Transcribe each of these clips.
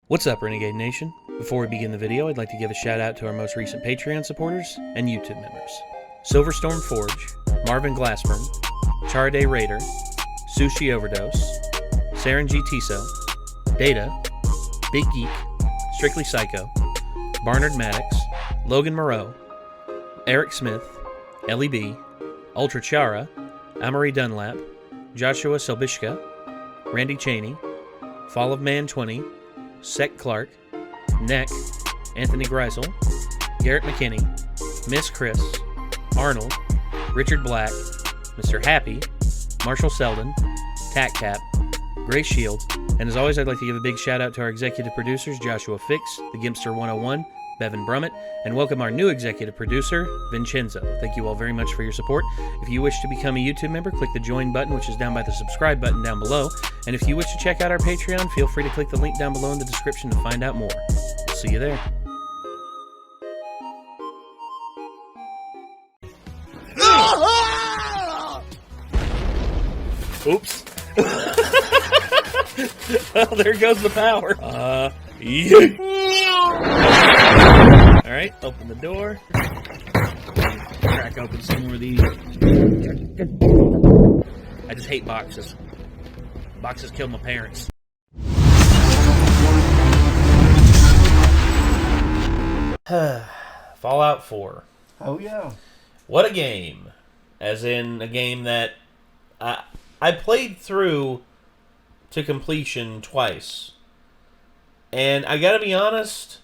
What's up, Renegade Nation? Before we begin the video, I'd like to give a shout out to our most recent Patreon supporters and YouTube members. Silverstorm Forge, Marvin Glassburn, Charaday Raider, Sushi Overdose, Saren G. Tiso, Data, Big Geek, Strictly Psycho, Barnard Maddox, Logan Moreau, Eric Smith, Ellie B, Ultra Chara, Amory Dunlap, Joshua Selbishka, Randy Cheney, Fall of Man 20, Sec Clark, Neck, Anthony Greisel, Garrett McKinney, Miss Chris, Arnold, Richard Black, Mr. Happy, Marshall Selden, Tack Cap, Gray Shield, and as always, I'd like to give a big shout out to our executive producers, Joshua Fix, The Gimpster 101, Bevan Brummett, and welcome our new executive producer, Vincenzo. Thank you all very much for your support. If you wish to become a YouTube member, click the join button, which is down by the subscribe button down below. And if you wish to check out our Patreon, feel free to click the link down below in the description to find out more. We'll see you there. Oops. Well, there goes the power. Yeah. Alright, open the door. Crack open some more of these. I just hate boxes. Boxes killed my parents. Fallout 4. Oh, yeah. What a game. As in a game that I played through to completion twice. And I gotta be honest,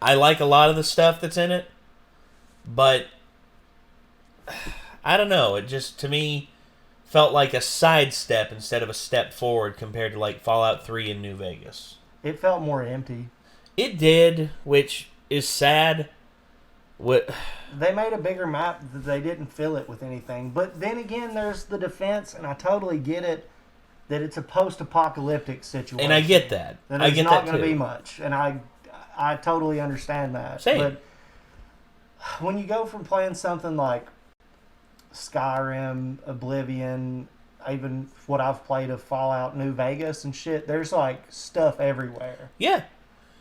I like a lot of the stuff that's in it, but I don't know, it just, to me, felt like a sidestep instead of a step forward compared to like Fallout 3 in New Vegas. It felt more empty. It did, which is sad. They made a bigger map that they didn't fill it with anything. But then again, there's the defense, and I totally get it, that it's a post-apocalyptic situation. And I get that. I get not going to be much, and I totally understand that. Same. But when you go from playing something like Skyrim, Oblivion, even what I've played of Fallout New Vegas and shit, there's like stuff everywhere. Yeah.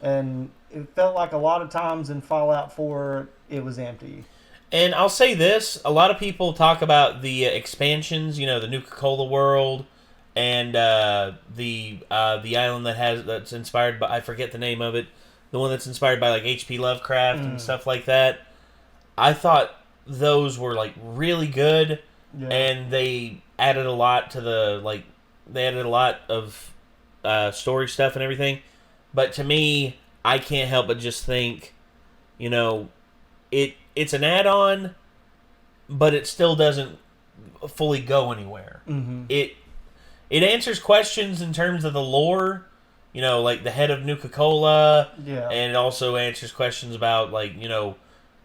And it felt like a lot of times in Fallout 4, it was empty. And I'll say this, a lot of people talk about the expansions, you know, the Nuka-Cola world, and the island that's inspired by, I forget the name of it, the one that's inspired by like H.P. Lovecraft and stuff like that. I thought those were like really good, and they added a lot to they added a lot of story stuff and everything. But to me, I can't help but just think, you know, it's an add-on, but it still doesn't fully go anywhere. Mm-hmm. It answers questions in terms of the lore, you know, like the head of Nuka-Cola, and it also answers questions about, like, you know,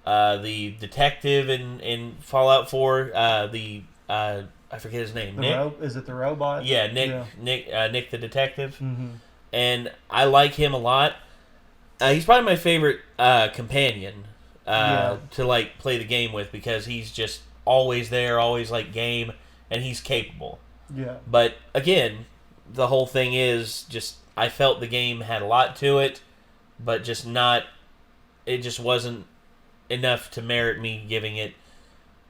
the detective in Fallout 4, I forget his name. Nick? Is it the robot? Yeah, Nick the detective. Mm-hmm. And I like him a lot. He's probably my favorite companion to, like, play the game with, because he's just always there, always, like, game, and he's capable. Yeah. But again, the whole thing is just, I felt the game had a lot to it, but just not, it just wasn't enough to merit me giving it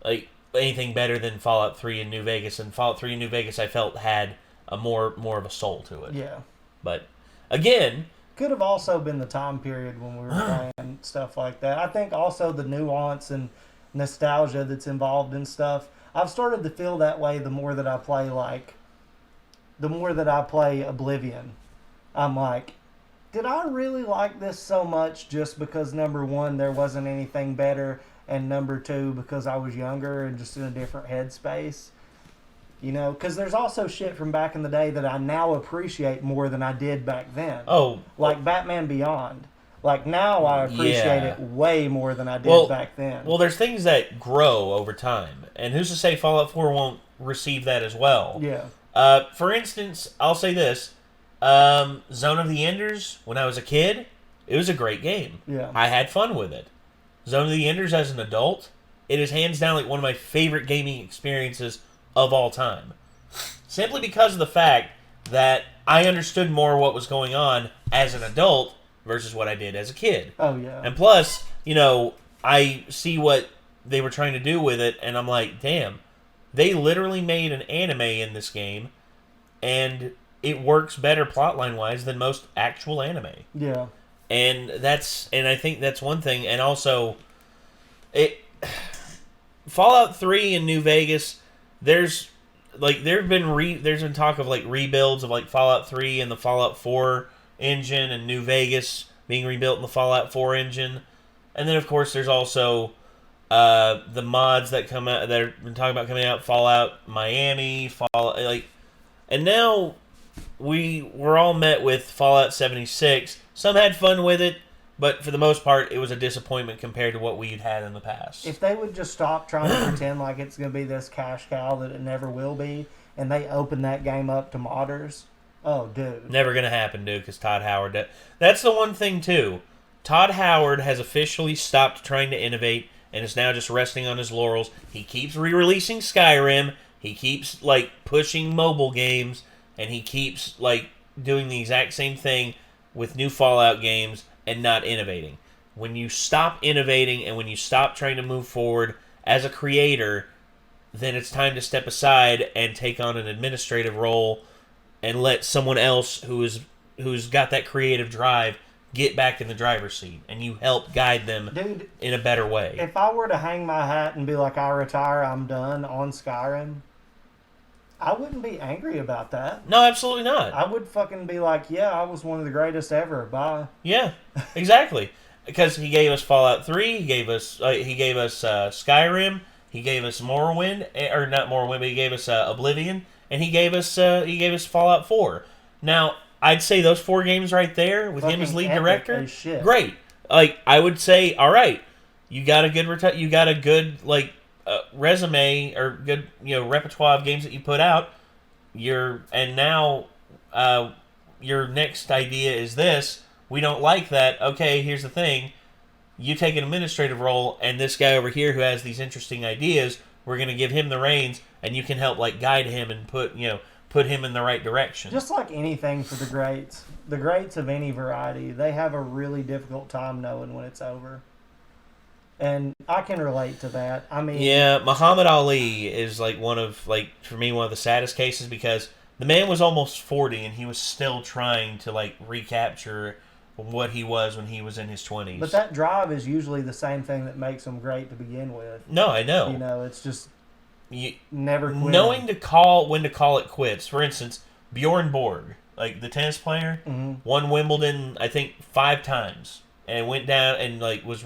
like anything better than Fallout 3 in New Vegas. And Fallout 3 in New Vegas, I felt, had a more of a soul to it. Yeah. But again, could have also been the time period when we were playing stuff like that. I think also the nuance and nostalgia that's involved in stuff. I've started to feel that way the more that I play Oblivion. I'm like, did I really like this so much just because, number one, there wasn't anything better, and number two, because I was younger and just in a different headspace? You know, because there's also shit from back in the day that I now appreciate more than I did back then. Oh. Like Batman Beyond. Like, now I appreciate it way more than I did back then. Well, there's things that grow over time. And who's to say Fallout 4 won't receive that as well? Yeah. For instance, I'll say this. Zone of the Enders, when I was a kid, it was a great game. Yeah. I had fun with it. Zone of the Enders as an adult, it is hands down like one of my favorite gaming experiences of all time. Simply because of the fact that I understood more what was going on as an adult versus what I did as a kid. Oh, yeah. And plus, I see what they were trying to do with it, and I'm like, damn, they literally made an anime in this game, and it works better plotline-wise than most actual anime. Yeah. And I think that's one thing. And also, Fallout 3 in New Vegas, there's been talk of rebuilds of Fallout 3 and the Fallout 4 engine, and New Vegas being rebuilt in the Fallout 4 engine. And then of course there's also the mods that come out that have been talking about coming out, Fallout Miami, and now we're all met with Fallout 76. Some had fun with it, but for the most part, it was a disappointment compared to what we'd had in the past. If they would just stop trying to pretend like it's going to be this cash cow that it never will be, and they open that game up to modders, oh, dude. Never going to happen, dude, because Todd Howard... That's the one thing, too. Todd Howard has officially stopped trying to innovate and is now just resting on his laurels. He keeps re-releasing Skyrim. He keeps, pushing mobile games, and he keeps, doing the exact same thing with new Fallout games and not innovating. When you stop innovating and when you stop trying to move forward as a creator, then it's time to step aside and take on an administrative role and let someone else who's got that creative drive get back in the driver's seat, and you help guide them in a better way. If I were to hang my hat and be like, I retire, I'm done on Skyrim, I wouldn't be angry about that. No, absolutely not. I would fucking be like, yeah, I was one of the greatest ever. Bye. Yeah, exactly. Because he gave us Fallout 3, he gave us Skyrim, he gave us Morrowind, or not Morrowind, but he gave us Oblivion, and he gave us Fallout 4. Now, I'd say those 4 games right there with him as lead director, great. I would say, all right, you got a good resume or good repertoire of games that you put out. Now your next idea is this. We don't like that. Okay, here's the thing. You take an administrative role, and this guy over here who has these interesting ideas, we're going to give him the reins, and you can help guide him and put him in the right direction. Just like anything for the greats of any variety, they have a really difficult time knowing when it's over. And I can relate to that. I mean, yeah, Muhammad Ali is for me one of the saddest cases, because the man was almost 40 and he was still trying to recapture what he was when he was in his 20s. But that drive is usually the same thing that makes him great to begin with. No, I know. It's just never quit. Knowing when to call it quits. For instance, Bjorn Borg, the tennis player, won Wimbledon I think 5 times and went down and was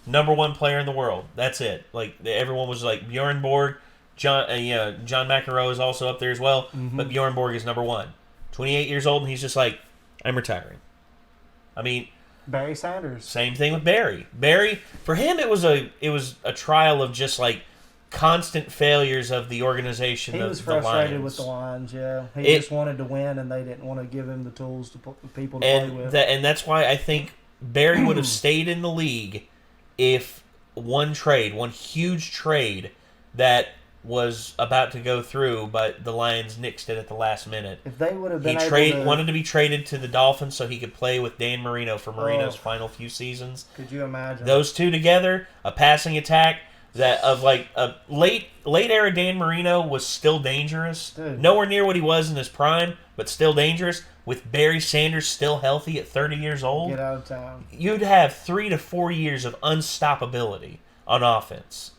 number 1 player in the world. That's it. Everyone was Bjorn Borg. John McEnroe is also up there as well, but Bjorn Borg is number 1. 28 years old, and he's just I'm retiring. I mean, Barry Sanders. Same thing with Barry. Barry, for him, it was a trial of just constant failures of the organization. He was frustrated with the Lions. Yeah, he just wanted to win, and they didn't want to give him the tools to put the people to play with. And that's why I think Barry would have stayed in the league if one huge trade that was about to go through, but the Lions nixed it at the last minute. If they would have been wanted to be traded to the Dolphins so he could play with Dan Marino for Marino's final few seasons. Could you imagine those two together? A passing attack that of a late era Dan Marino was still dangerous. Dude. Nowhere near what he was in his prime, but still dangerous. With Barry Sanders still healthy at 30 years old, get out of town. You'd have 3 to 4 years of unstoppability on offense.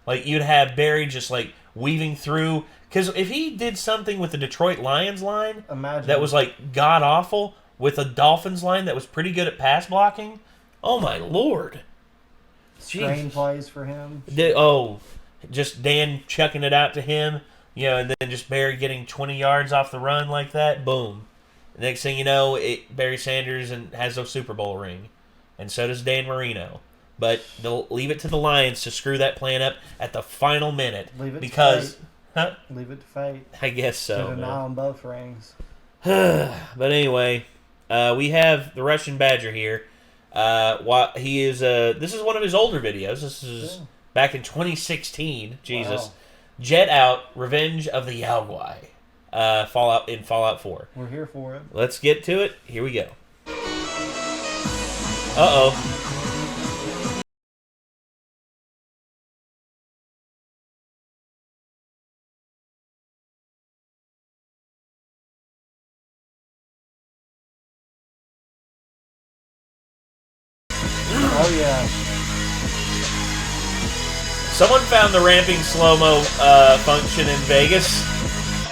You'd have Barry just weaving through, because if he did something with the Detroit Lions line that was god awful with a Dolphins line that was pretty good at pass blocking, oh my lord. Screen plays for him. Just Dan chucking it out to him, and then just Barry getting 20 yards off the run like that, boom. Next thing you know, Barry Sanders has a Super Bowl ring, and so does Dan Marino. But they'll leave it to the Lions to screw that plan up at the final minute. Leave it to fate. Leave it to fate. I guess so. Get an eye on both rings. But anyway, we have the Russian Badger here. He is. This is one of his older videos. This is back in 2016. Jesus. Wow. JETOUT, Revenge of the Guai. Fallout 4. We're here for it. Let's get to it. Here we go. Uh-oh. Oh, yeah. Someone found the ramping slow-mo function in Vegas.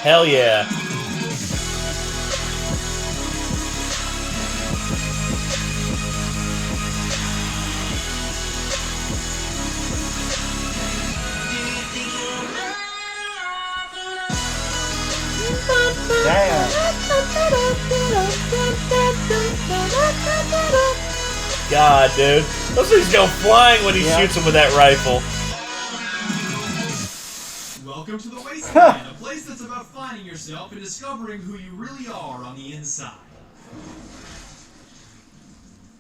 Hell yeah. Damn. God, dude. Those things go flying when he shoots them with that rifle. Welcome to the Wasteland, a place that's about finding yourself and discovering who you really are on the inside.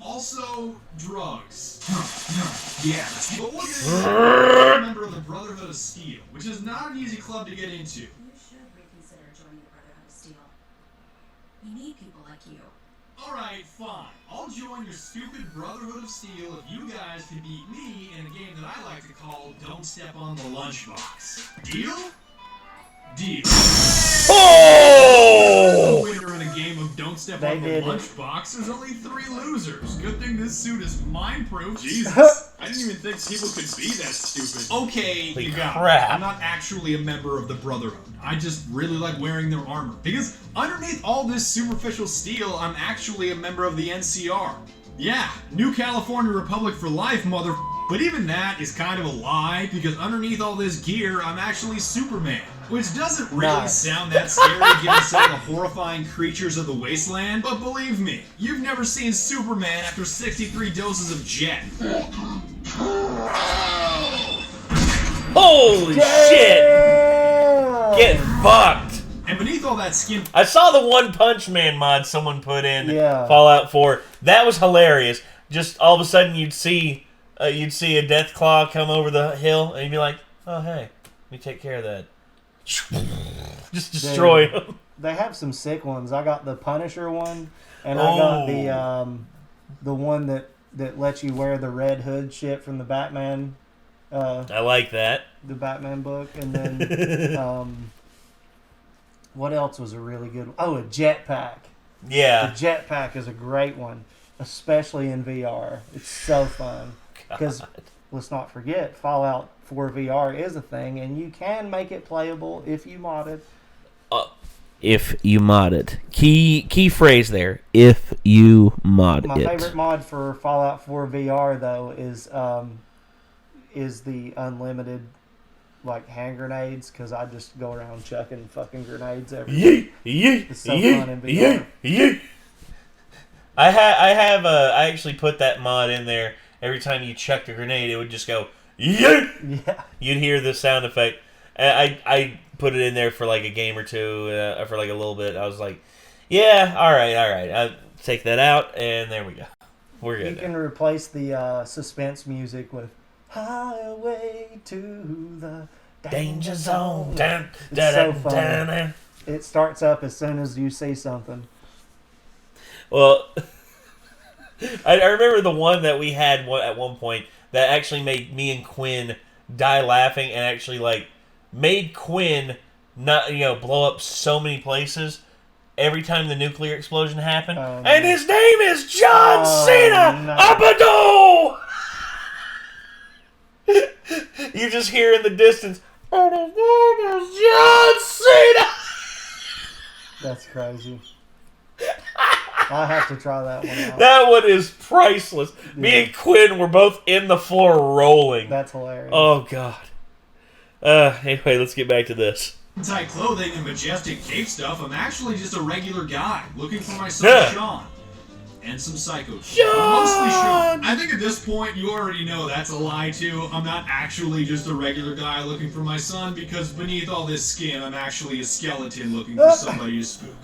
Also, drugs. Yes. But what is a member of the Brotherhood of Steel, which is not an easy club to get into. You should reconsider joining the Brotherhood of Steel. We need people like you. Alright, fine. I'll join your stupid Brotherhood of Steel if you guys can beat me in a game that I like to call Don't Step on the Lunchbox. Deal? Deal. Oh! The winner in a game of Don't Step on the Lunchbox, there's only 3 losers. Good thing this suit is mine-proof. Jesus. I didn't even think people could be that stupid. Okay, you got it. I'm not actually a member of the Brotherhood. I just really like wearing their armor. Because underneath all this superficial steel, I'm actually a member of the NCR. Yeah, New California Republic for life, mother. But even that is kind of a lie, because underneath all this gear, I'm actually Superman. Which doesn't really sound that scary given some of the horrifying creatures of the wasteland, but believe me, you've never seen Superman after 63 doses of Jet. Holy shit! Get fucked! And beneath all that skin... I saw the One Punch Man mod someone put in Fallout 4. That was hilarious. Just all of a sudden you'd see a Deathclaw come over the hill, and you'd be like, oh hey, let me take care of that. Just destroy them. They have some sick ones. I got the Punisher one, and I got the one that lets you wear the red hood shit from the Batman. I like that. The Batman book, and then what else was a really good one? Oh, a jetpack. Yeah. The jetpack is a great one, especially in VR. It's so fun. Because let's not forget, Fallout 4 VR is a thing, and you can make it playable if you mod it. If you mod it. Key phrase there. If you mod it. My favorite mod for Fallout 4 VR, though, is the unlimited hand grenades, because I just go around chucking fucking grenades everywhere. It's so fun in VR. I actually put that mod in there. Every time you chucked a grenade, it would just go, yeah. You'd hear the sound effect. I put it in there for like a game or two, for like a little bit. I was like, yeah, all right. I'll take that out, and there we go. We're good. You can replace the suspense music with Highway to the Danger Zone. It's so fun. It starts up as soon as you see something. Well, I remember the one that we had at one point that actually made me and Quinn die laughing, and actually made Quinn not blow up so many places every time the nuclear explosion happened. And his name is John Cena Abado. You just hear in the distance, and his name is John Cena. That's crazy. I have to try that one out. That one is priceless. Yeah. Me and Quinn were both in the floor rolling. That's hilarious. Oh, God. Anyway, let's get back to this. Tight clothing and majestic cape stuff, I'm actually just a regular guy looking for my son Sean. And some psycho shit. Mostly Sean. I think at this point you already know that's a lie too. I'm not actually just a regular guy looking for my son, because beneath all this skin I'm actually a skeleton looking for somebody to spook.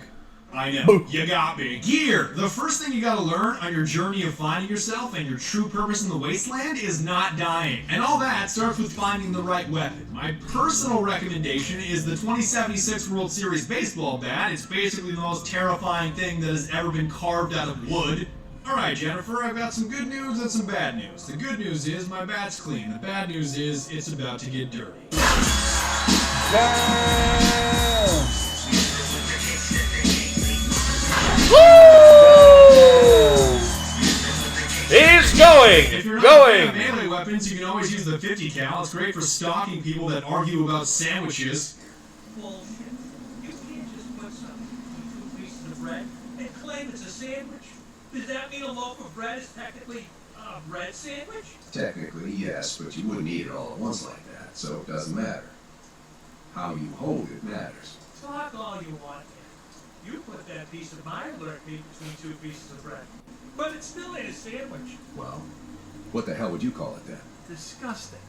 I know, you got me. Gear! The first thing you gotta learn on your journey of finding yourself and your true purpose in the wasteland is not dying. And all that starts with finding the right weapon. My personal recommendation is the 2076 World Series baseball bat. It's basically the most terrifying thing that has ever been carved out of wood. Alright, Jennifer, I've got some good news and some bad news. The good news is my bat's clean. The bad news is it's about to get dirty. Woo! He's going! If you're not a fan of melee weapons, you can always use the 50 cal. It's great for stalking people that argue about sandwiches. Bullshit. You can't just put something between 2 pieces of bread and claim it's a sandwich. Does that mean a loaf of bread is technically a bread sandwich? Technically, yes, but you wouldn't eat it all at once like that, so it doesn't matter. How you hold it matters. Talk all you want, man. You put that piece of my alert meat between 2 pieces of bread. But it still ain't a sandwich. Well, what the hell would you call it then? Disgusting.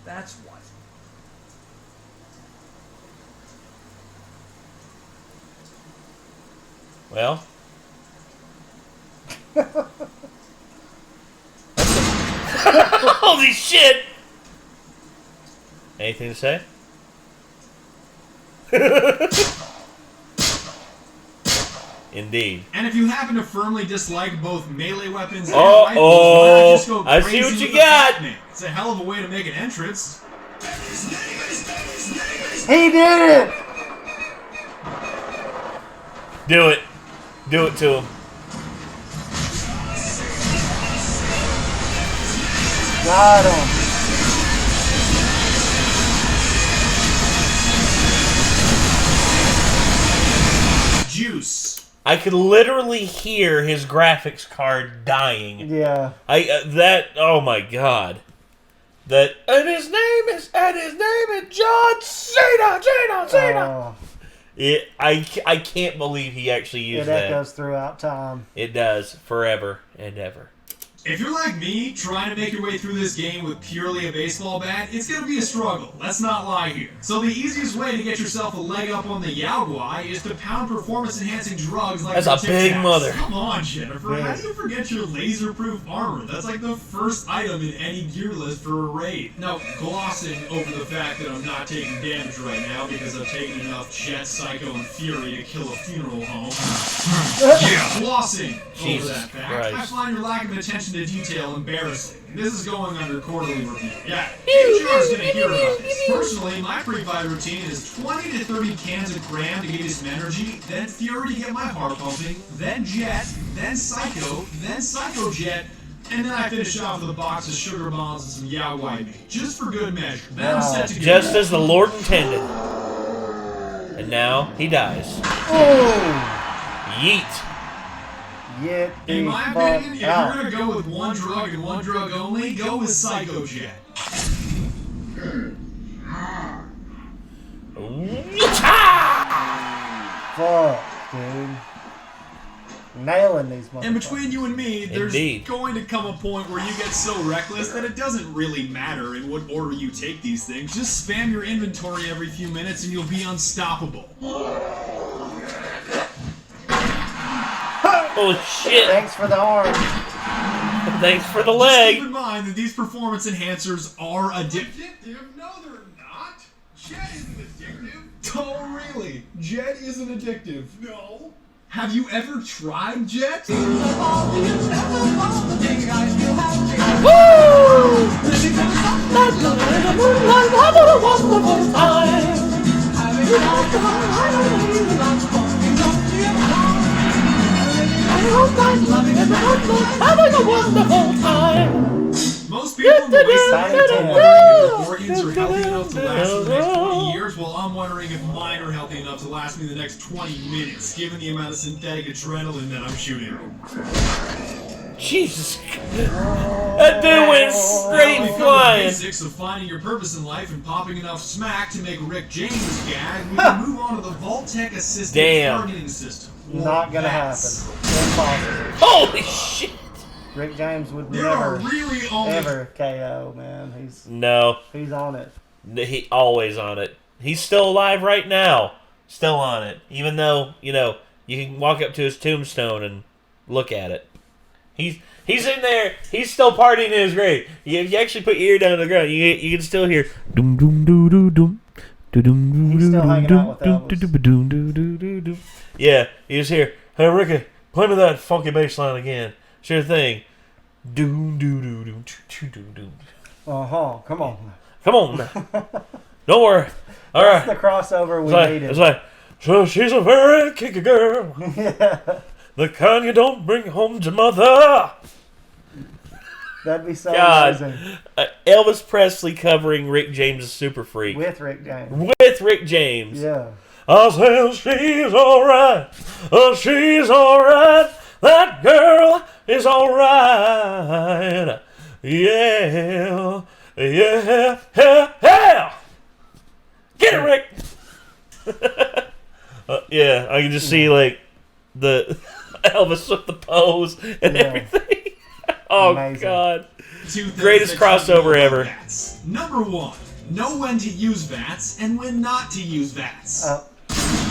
That's what. Well. Holy shit! Anything to say? Indeed. And if you happen to firmly dislike both melee weapons and rifles, why not just go I crazy see what with you the got. Batman? It's a hell of a way to make an entrance. He did it! Do it. Do it to him. Got him. Juice. I could literally hear his graphics card dying. Yeah. Oh my god. And his name is John Cena. Oh, I can't believe he actually used it that. echoes throughout time. It does forever and ever. If you're like me, trying to make your way through this game with purely a baseball bat, it's gonna be a struggle. Let's not lie here. So the easiest way to get yourself a leg up on the Guai is to pound performance-enhancing drugs like That's a Tic big Tacs. mother. Come on, Jennifer. How do you forget your laser-proof armor? That's like the first item in any gear list for a raid. Now, glossing over the fact that I'm not taking damage right now because I've taken enough Jet, Psycho, and Fury to kill a funeral home. Yeah, glossing Jesus over that fact. Christ. I find your lack of attention to detail embarrassing. This is going under quarterly review. Yeah, HR's gonna hear about this. Personally, my pre-fight routine is 20 to 30 cans of Gram to give you some energy, then Fury to get my heart pumping, then Jet, then Psycho, then Psycho Jet, and then I finish off with a box of sugar bombs and some Guai meat, just for good measure. Then I'm set to go. Just as the Lord intended. And now he dies. Oh! Yeet. Get In the my fuck opinion, if out. you're gonna go with one drug and one drug only, go with Psycho Jet. Fuck, dude. Nailing these motherfuckers. And between you and me, there's Indeed. going to come a point where you get so reckless that it doesn't really matter in what order you take these things. Just spam your inventory every few minutes and you'll be unstoppable. Holy shit. Thanks for the arm. Thanks for the Just leg. keep in mind that these performance enhancers are addictive. No, they're not. Jet isn't addictive. Oh, really? Jet isn't addictive. No. Have you ever tried Jet? Woo! Having a wonderful time. Having a wonderful time. Most people in the wasteland are wondering if their organs are healthy enough to last for the next 20 years, while I'm wondering if mine are healthy enough to last me the next 20 minutes, given the amount of synthetic adrenaline that I'm shooting. Jesus. That dude went straight Well, we covered the flying. basics of finding your purpose in life and popping enough smack to make Rick James gag. We can move on to the Vault-Tec assisted Damn. targeting system. Not gonna That's- happen. Impossible. Holy shit. Rick James would There are never, really only ever KO, man. No. He's on it. He always on it. He's still alive right now. Still on it. Even though, You can walk up to his tombstone and look at it. He's in there. He's still partying in his grave. You actually put your ear down to the ground. You can still hear. Doom doom doo doo doom. He's still hanging out with Elvis. Yeah, you just hear, hey Ricky, play me that funky bass line again. Sure thing. Doom doo doo doom doo doo doo. Come on. Come on now. Don't worry. All right. That's the crossover we needed. It's like, so she's a very kicky girl. Yeah. The kind you don't bring home to mother. That'd be so amazing. Elvis Presley covering Rick James' Super Freak. With Rick James. With Rick James. Yeah. I said, she's alright. Oh, she's alright. That girl is alright. Yeah. Yeah. Yeah. Get it, Rick. Yeah, I can just see, like, the Elvis with the pose and everything. Oh, amazing. God. Greatest crossover ever. VATS. Number 1. Know when to use VATS and when not to use VATS.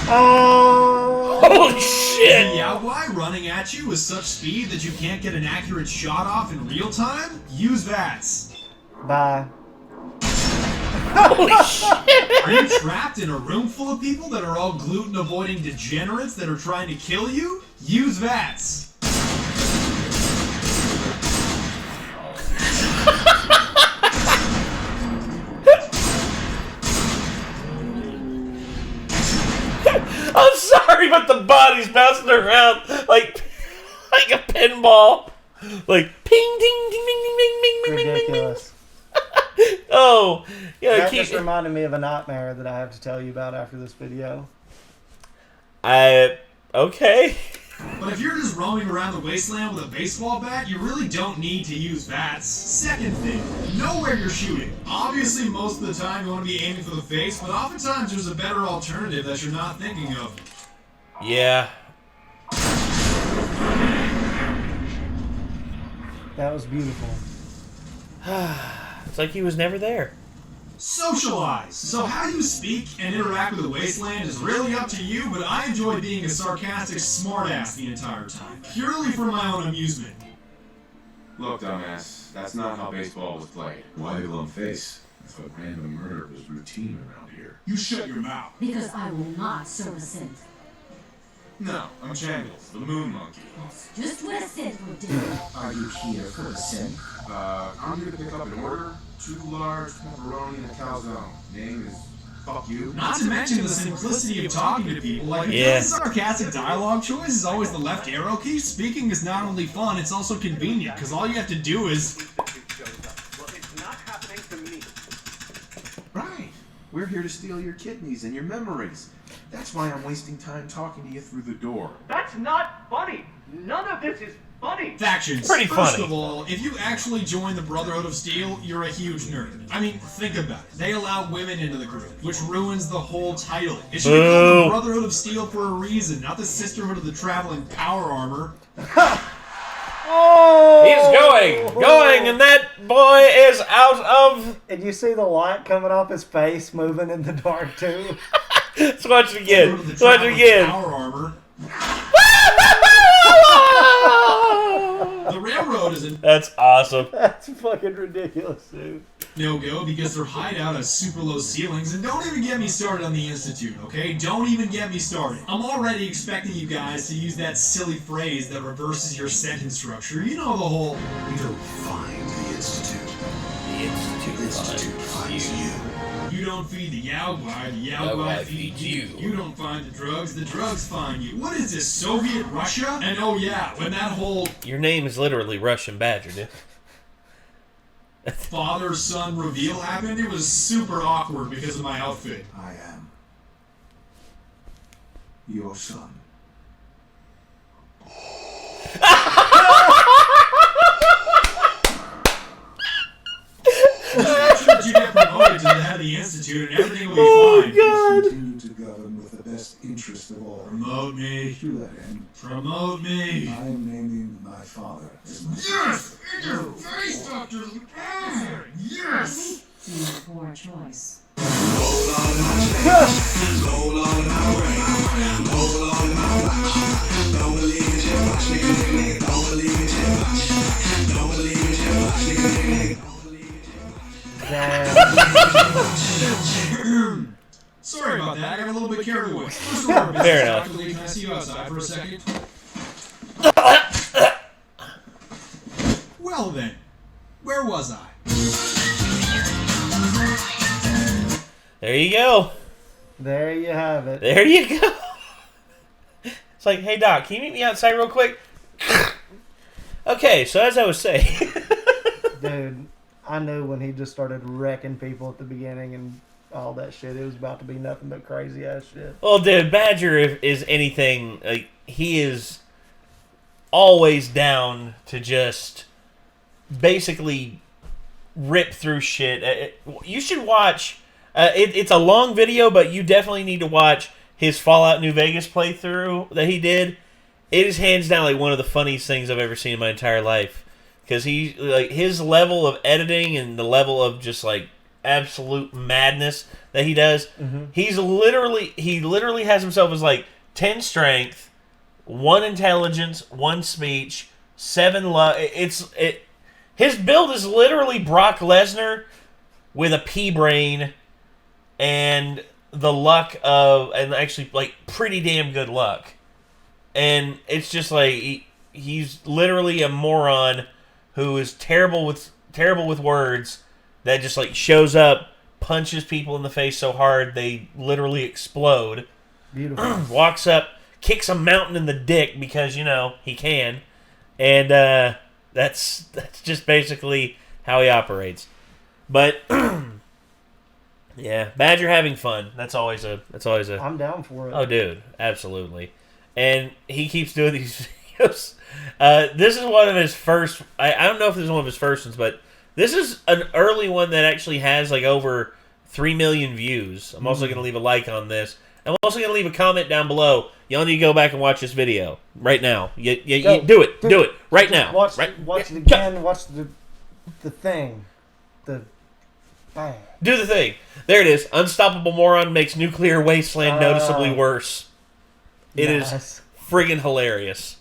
Holy shit! The Guai running at you with such speed that you can't get an accurate shot off in real time? Use VATS. Bye. Holy shit! Are you trapped in a room full of people that are all gluten-avoiding degenerates that are trying to kill you? Use VATS. I'm sorry, but the body's bouncing around like a pinball. Like, ping, ding, ding, ding, ding, ding, ding, ding, ding, Ridiculous. Oh, yeah. That just reminded me of a nightmare that I have to tell you about after this video. Okay. But if you're just roaming around the wasteland with a baseball bat, you really don't need to use VATS. Second thing, know where you're shooting. Obviously, most of the time you want to be aiming for the face, but oftentimes there's a better alternative that you're not thinking of. Yeah. That was beautiful. It's like he was never there. Socialize. So how you speak and interact with the wasteland is really up to you, but I enjoy being a sarcastic smartass the entire time, purely for my own amusement. Look, dumbass, that's not how baseball was played. Why the glum face? I thought random murder was routine around here. You shut your mouth. Because I will not serve a synth. No, I'm Jangles, the moon monkey. That's just what a synth would do. Are you here for a sin? I'm here to pick up an order. 2 large pepperoni and a calzone. Name is fuck you. Not to mention the simplicity of talking to people. Like, Yeah. the sarcastic dialogue choice is always the left arrow key. Speaking is not only fun, it's also convenient, because all you have to do is... Well, it's not happening to me. Right. We're here to steal your kidneys and your memories. That's why I'm wasting time talking to you through the door. That's not funny. None of this is funny. Factions. Pretty First funny. of all, if you actually join the Brotherhood of Steel, you're a huge nerd. I mean, think about it. They allow women into the group, which ruins the whole title. It should be called the Brotherhood of Steel for a reason, not the Sisterhood of the Traveling Power Armor. Oh! He's going, and that boy is out of... And you see the light coming off his face moving in the dark too. Let's watch it again. Sisterhood of Let's the watch it Traveling again. Power Armor. The railroad is a That's awesome. That's fucking ridiculous, dude. no-go because their hideout has super low ceilings, and don't even get me started on the Institute, okay? Don't even get me started. I'm already expecting you guys to use that silly phrase that reverses your sentence structure. You know the whole... You don't find the Institute. The Institute finds you. You don't feed the Guai, the Guai feeds you. You don't find the drugs find you. What is this, Soviet Russia? And oh yeah, when that whole Your name is literally Russian Badger, dude. father-son reveal happened, it was super awkward because of my outfit. I am your son. Should you get promoted to the head of the Institute and everything will be fine. God. Continue to govern with the best interest of all. Promote me. To that end, Promote me. I am naming my father as my Yes! In your face, Dr. Yes! Poor choice. Roll on my way. Roll on my way. Fair enough. Can I see you outside for a second? Well then, where was I? There you go. There you have it. There you go. It's like, hey, Doc, can you meet me outside real quick? Okay, so as I was saying. Dude, I knew when he just started wrecking people at the beginning and all that shit, it was about to be nothing but crazy ass shit. Well, dude, Badger is anything. Like, he is always down to just basically rip through shit. You should watch. It's a long video, but you definitely need to watch his Fallout New Vegas playthrough that he did. It is hands down like one of the funniest things I've ever seen in my entire life. Because he, like, his level of editing and the level of just like absolute madness that he does, he literally has himself as like 10 strength, 1 intelligence, 1 speech, 7 luck. His build is literally Brock Lesnar with a pea brain and the luck of, and actually like pretty damn good luck. And it's just like he's literally a moron who is terrible with words, that just like shows up, punches people in the face so hard they literally explode. Beautiful. Walks up, kicks a mountain in the dick because, you know, he can. And that's just basically how he operates. But yeah, Badger having fun. That's always a I'm down for it. Oh, dude, absolutely. And he keeps doing these videos. This is one of his first. I don't know if this is one of his first ones, but this is an early one that actually has like over 3 million views. I'm also going to leave a like on this. I'm also going to leave a comment down below. Y'all need to go back and watch this video right now. You do it right now. Watch it again. Watch the thing. Bang. Do the thing. There it is. Unstoppable Moron makes Nuclear Wasteland noticeably worse. It is friggin' hilarious.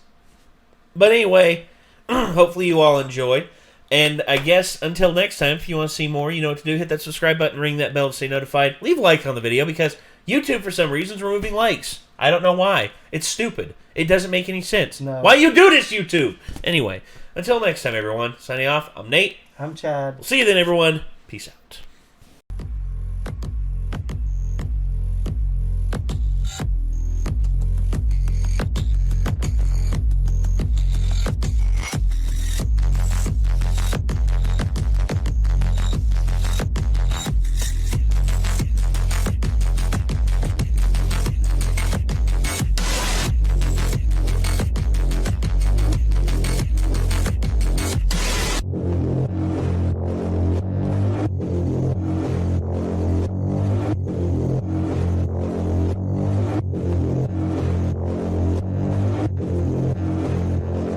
But anyway, hopefully you all enjoyed. And I guess until next time, if you want to see more, you know what to do. Hit that subscribe button, ring that bell to stay notified. Leave a like on the video because YouTube, for some reason, is removing likes. I don't know why. It's stupid. It doesn't make any sense. No. Why you do this, YouTube? Anyway, until next time, everyone. Signing off, I'm Nate. I'm Chad. We'll see you then, everyone. Peace out.